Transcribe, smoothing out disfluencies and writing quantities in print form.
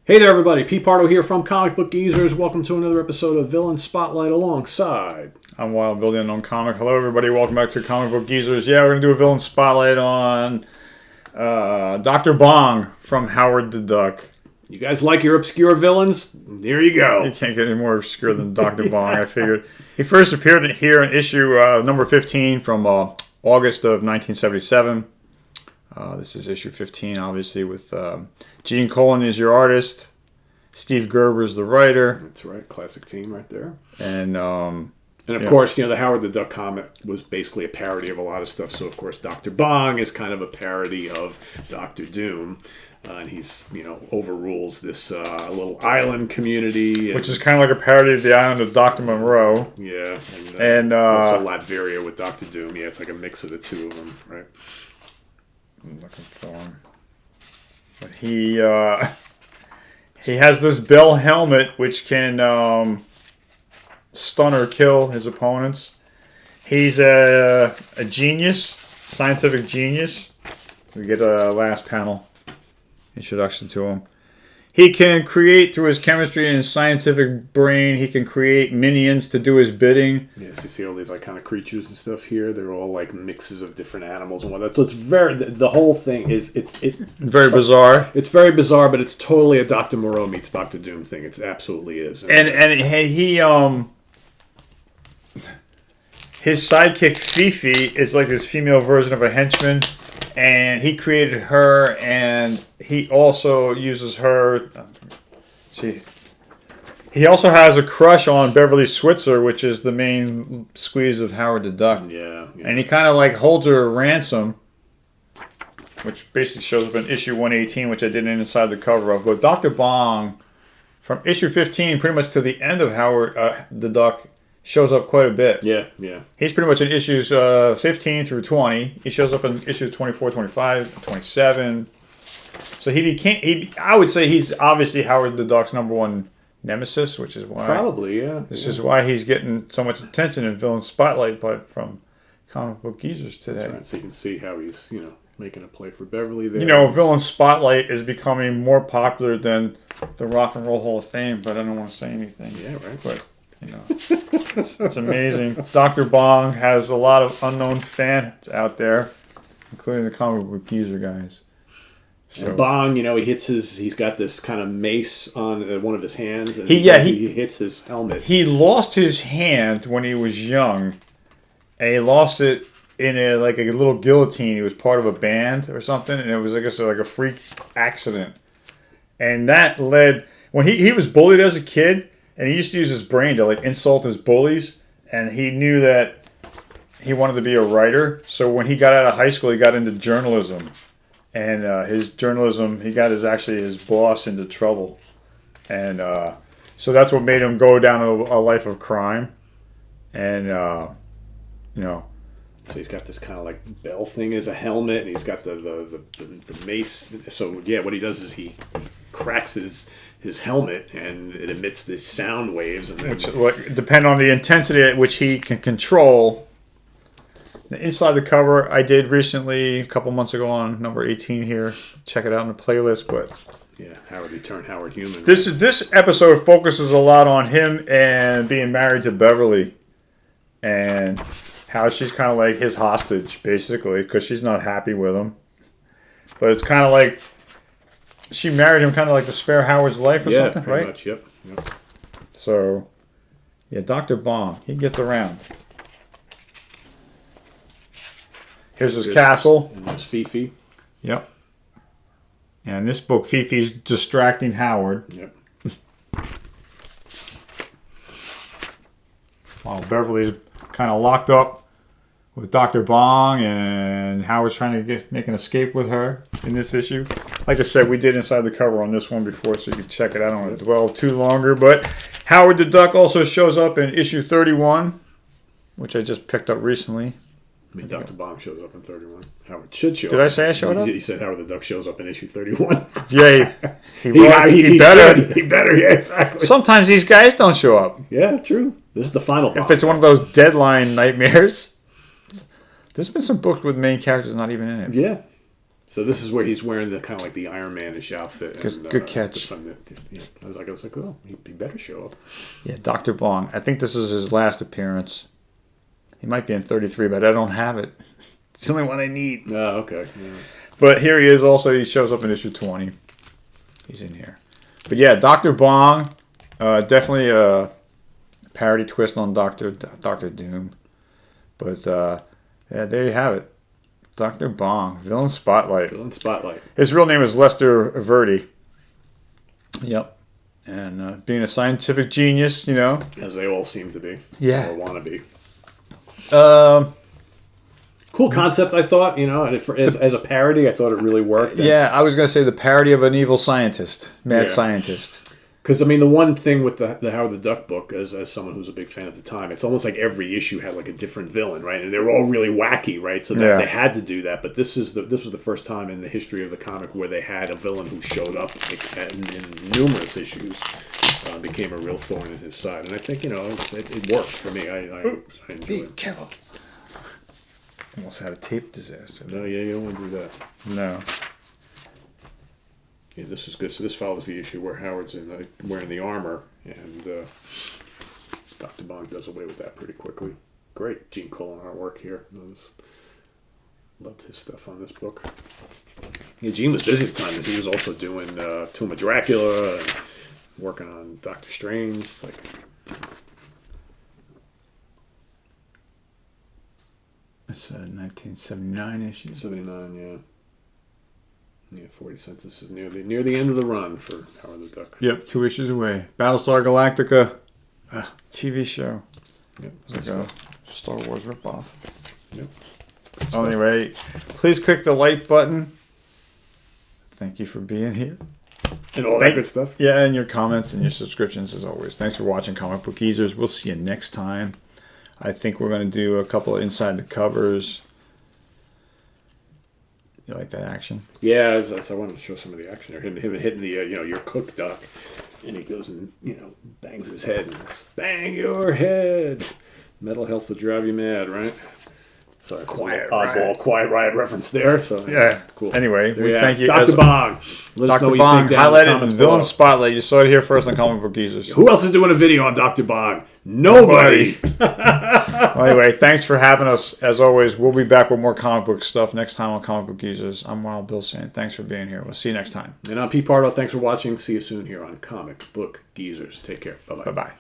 Hey there, everybody. Pete Pardo here from Comic Book Geezers. Welcome to another episode of Villain Spotlight alongside... I'm Wild Bill, the Unknown Comic. Hello, everybody. Welcome back to Comic Book Geezers. Yeah, we're going to do a Villain Spotlight on Dr. Bong from Howard the Duck. You guys like your obscure villains? There you go. You can't get any more obscure than Dr. Bong, I figured. He first appeared here in issue number 15 from August of 1977. This is issue 15, obviously, with Gene Colan is your artist. Steve Gerber's the writer. That's right. Classic team right there. And of course, the Howard the Duck comic was basically a parody of a lot of stuff. So, of course, Dr. Bong is kind of a parody of Dr. Doom. And he's, overrules this little island community. Which is kind of like a parody of the island of Dr. Monroe. Yeah. And also Latveria with Dr. Doom. Yeah, it's like a mix of the two of them, right? I'm looking for him. But he has this bell helmet which can stun or kill his opponents. He's a genius, scientific genius. We get a last panel introduction to him. He can create, through his chemistry and his scientific brain, he can create minions to do his bidding. Yes, you see all these kind of creatures and stuff here. They're all like mixes of different animals and whatnot. So it's the whole thing is very bizarre. It's very bizarre, but it's totally a Dr. Moreau meets Dr. Doom thing. It absolutely is. And he his sidekick Fifi is like this female version of a henchman. And he created her, and he also uses her. He also has a crush on Beverly Switzer, which is the main squeeze of Howard the Duck. Yeah. And he kind of like holds her ransom, which basically shows up in issue 118, which I did inside the cover of. But Dr. Bong, from issue 15 pretty much to the end of Howard the Duck, shows up quite a bit. Yeah. He's pretty much in issues 15 through 20. He shows up in issues 24, 25, 27. So I would say he's obviously Howard the Duck's number one nemesis, which is why... Probably, yeah. This is why he's getting so much attention in Villain Spotlight from Comic Book Geezers today. That's right. So you can see how he's, making a play for Beverly there. Villain Spotlight is becoming more popular than the Rock and Roll Hall of Fame, but I don't want to say anything. Yeah, right. But... it's amazing. Dr. Bong has a lot of unknown fans out there, including the Comic Book Geezer guys. So. And Bong, he's got this kind of mace on one of his hands, and he hits his helmet. He lost his hand when he was young, and he lost it in a little guillotine. He was part of a band or something, and it was like a freak accident. And that led, when he was bullied as a kid, and he used to use his brain to insult his bullies, and he knew that he wanted to be a writer. So when he got out of high school, he got into journalism, and his journalism, he got his boss into trouble, and so that's what made him go down a life of crime, and So he's got this kind of bell thing as a helmet, and he's got the mace. So yeah, what he does is he cracks his helmet, and it emits these sound waves, and which depend on the intensity at which he can control. Inside the cover, I did recently, a couple months ago, on number 18 here. Check it out in the playlist. But yeah, Howard, he turned Howard human. This episode focuses a lot on him and being married to Beverly, and how she's kind of like his hostage, basically, because she's not happy with him. But it's kind of like she married him kind of like to spare Howard's life or something, pretty right? Much, yep. So, yeah, Dr. Bong, he gets around. Here's his castle. And there's Fifi. Yep. And in this book, Fifi's distracting Howard. Yep. While Beverly's kind of locked up with Dr. Bong, and Howard's trying to make an escape with her in this issue. Like I said, we did inside the cover on this one before, so you can check it out. I don't want to dwell too longer, but Howard the Duck also shows up in issue 31, which I just picked up recently. Dr. Bong shows up in 31. Howard should show up. Did I say I showed up? You said Howard the Duck shows up in issue 31. Yeah, he better. He better, yeah, exactly. Sometimes these guys don't show up. Yeah, true. This is the final boss. If it's one of those deadline nightmares. There's been some books with main characters not even in it. Yeah. So this is where he's wearing the kind of like the Iron Man-ish outfit. And, good catch. I was like, oh, he better show up. Yeah, Dr. Bong. I think this is his last appearance. He might be in 33, but I don't have it. It's the only one I need. Oh, okay. Yeah. But here he is also. He shows up in issue 20. He's in here. But yeah, Dr. Bong, definitely a parody twist on Dr. Doom. But yeah, there you have it. Dr. Bong, Villain Spotlight. Villain Spotlight. His real name is Lester Verdi. Yep. And being a scientific genius, you know. As they all seem to be. Yeah. Or want to be. Cool concept, I thought, you know, and as a parody, I thought it really worked. Yeah, I was going to say the parody of an evil scientist, mad scientist. Because, I mean, the one thing with the Howard the Duck book, as someone who's a big fan at the time, it's almost like every issue had like a different villain, right? And they were all really wacky, right? So they had to do that. But this was the first time in the history of the comic where they had a villain who showed up in numerous issues, became a real thorn in his side. And I think, you know, it worked for me. I enjoyed it. Careful. Almost had a tape disaster. No, yeah, you don't want to do that. No. Yeah, this is good. So this follows the issue where Howard's wearing the armor, and Dr. Bong does away with that pretty quickly. Great Gene Colan artwork here. Loved his stuff on this book. Yeah, Gene was busy at the time because he was also doing Tomb of Dracula and working on Doctor Strange. It's like, it's a 1979 issue. 79, yeah. Yeah, 40 cents. This is near the end of the run for Howard the Duck. Yep, 2 issues away. Battlestar Galactica, TV show. Yep. It's like a Star Wars ripoff. Yep. Oh, anyway, please click the like button. Thank you for being here. And all that good stuff. Yeah, and your comments and your subscriptions as always. Thanks for watching Comic Book Geezers. We'll see you next time. I think we're going to do a couple of inside the covers. You like that action? Yeah, I wanted to show some of the action there. Him hitting the, your cook duck. And he goes and, bangs his head. And bang your head. Mental health will drive you mad, right? Sorry, Quiet Riot reference there. So yeah, cool. Anyway, we thank you. Dr. Bong. Let us know Dr. what you Bong, think down in the highlighted in comments Villain below. Spotlight. You saw it here first on Comic Book Geezers. Who else is doing a video on Dr. Bong? Nobody. Well, anyway, thanks for having us. As always, we'll be back with more comic book stuff next time on Comic Book Geezers. I'm Wild Bill saying thanks for being here. We'll see you next time. And I'm Pete Pardo. Thanks for watching. See you soon here on Comic Book Geezers. Take care. Bye-bye. Bye-bye.